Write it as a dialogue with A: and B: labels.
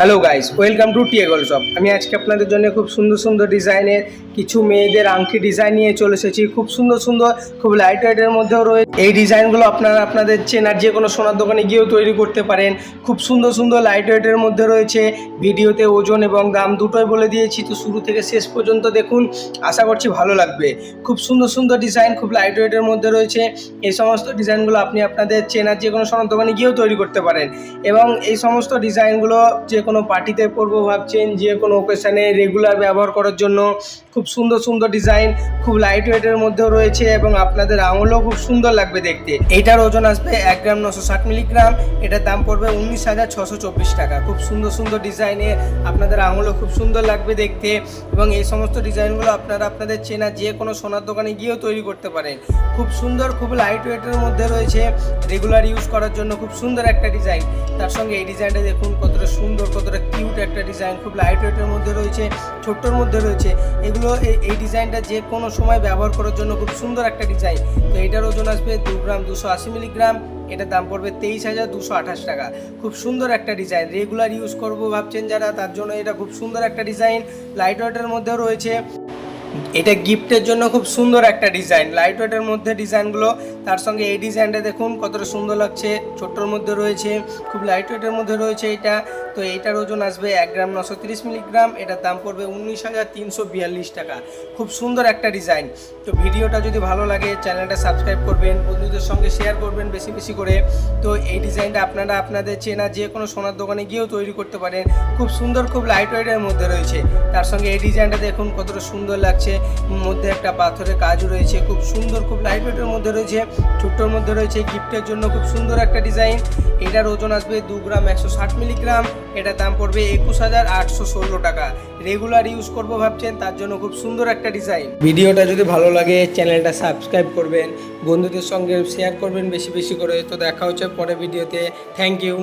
A: Hello guys, welcome to TA gold shop. আমি আজকে আপনাদের জন্য খুব সুন্দর সুন্দর ডিজাইনের কিছু মেয়েদের আংটি ডিজাইন নিয়ে চলে এসেছি। খুব সুন্দর সুন্দর, খুব লাইট ওয়েটের মধ্যেও রয়েছে। এই ডিজাইনগুলো আপনারা আপনাদের চেনার যে কোনো সোনার দোকানে গিয়েও তৈরি করতে পারেন। খুব সুন্দর সুন্দর লাইট ওয়েটের মধ্যে রয়েছে। ভিডিওতে ওজন এবং দাম দুটোই বলে দিয়েছি, তো শুরু থেকে শেষ পর্যন্ত দেখুন, আশা করছি ভালো লাগবে। খুব সুন্দর সুন্দর ডিজাইন, খুব লাইট ওয়েটের মধ্যে রয়েছে। এই সমস্ত ডিজাইনগুলো আপনি আপনাদের চেনার যে কোনো সোনার দোকানে গিয়েও তৈরি করতে পারেন। এবং এই সমস্ত ডিজাইনগুলো যে কোনো পার্টিতে পরবো ভাবছেন, যে কোনো ওকেশানে রেগুলার ব্যবহার করার জন্য খুব সুন্দর সুন্দর ডিজাইন, খুব লাইট ওয়েটের মধ্যেও রয়েছে এবং আপনাদের আঙুলও খুব সুন্দর লাগবে দেখতে। এইটার ওজন আসবে 1 গ্রাম 960 মিলিগ্রাম। এটার দাম পড়বে 19,624 টাকা। খুব সুন্দর সুন্দর ডিজাইনে আপনাদের আঙুলও খুব সুন্দর লাগবে দেখতে। এবং এই সমস্ত ডিজাইনগুলো আপনারা আপনাদের চেনা যে কোনো সোনার দোকানে গিয়েও তৈরি করতে পারেন। খুব সুন্দর, খুব লাইট ওয়েটের মধ্যে রয়েছে, রেগুলার ইউজ করার জন্য খুব সুন্দর একটা ডিজাইন। তার সঙ্গে এই ডিজাইনটা দেখুন, কতটা সুন্দর, কতটা কিউট একটা ডিজাইন। খুব লাইট ওয়েটের মধ্যে রয়েছে, ছোট্টর মধ্যে রয়েছে। এগুলো এই ডিজাইনটা যে কোনো সময় ব্যবহার করার জন্য খুব সুন্দর একটা ডিজাইন। তো এটার ওজন আসবে 2 গ্রাম 280 মিলিগ্রাম। এটার দাম পড়বে 23,228 টাকা। খুব সুন্দর একটা ডিজাইন, রেগুলার ইউজ করবো ভাবছেন যারা, তার জন্য এটা খুব সুন্দর একটা ডিজাইন। লাইট ওয়েটের মধ্যেও রয়েছে। এটা গিফটের জন্য খুব সুন্দর একটা ডিজাইন, লাইট ওয়েটের মধ্যে ডিজাইনগুলো। তার সঙ্গে এই ডিজাইনটা দেখুন কতটা সুন্দর লাগছে, ছোট্টর মধ্যে রয়েছে, খুব লাইট ওয়েটের মধ্যে রয়েছে এটা। তো এইটার ওজন আসবে 1 গ্রাম 930 মিলিগ্রাম। এটার দাম পড়বে 19,342 টাকা। খুব সুন্দর একটা ডিজাইন। তো ভিডিওটা যদি ভালো লাগে চ্যানেলটা সাবস্ক্রাইব করবেন, বন্ধুদের সঙ্গে শেয়ার করবেন বেশি বেশি করে। তো এই ডিজাইনটা আপনারা আপনাদের চেনা যে কোনো সোনার দোকানে গিয়েও তৈরি করতে পারেন। খুব সুন্দর, খুব লাইট ওয়েটের মধ্যে রয়েছে। তার সঙ্গে এই ডিজাইনটা দেখুন কতটা সুন্দর লাগছে, মধ্যে একটা পাথরের কাজ রয়েছে, খুব সুন্দর, খুব লাইট ওয়েটের মধ্যে রয়েছে, ছোট্টর মধ্যে রয়েছে। গিফটের জন্য খুব সুন্দর একটা ডিজাইন। এটার ওজন আসবে 2 গ্রাম 160 মিলিগ্রাম। এটার দাম পড়বে 21,816 টাকা। রেগুলার ইউজ করবো ভাবছেন, তার জন্য খুব সুন্দর একটা ডিজাইন। ভিডিওটা যদি ভালো লাগে চ্যানেলটা সাবস্ক্রাইব করবেন, বন্ধুদের সঙ্গে শেয়ার করবেন বেশি বেশি করে। তো দেখা হচ্ছে পরে ভিডিওতে। Thank you.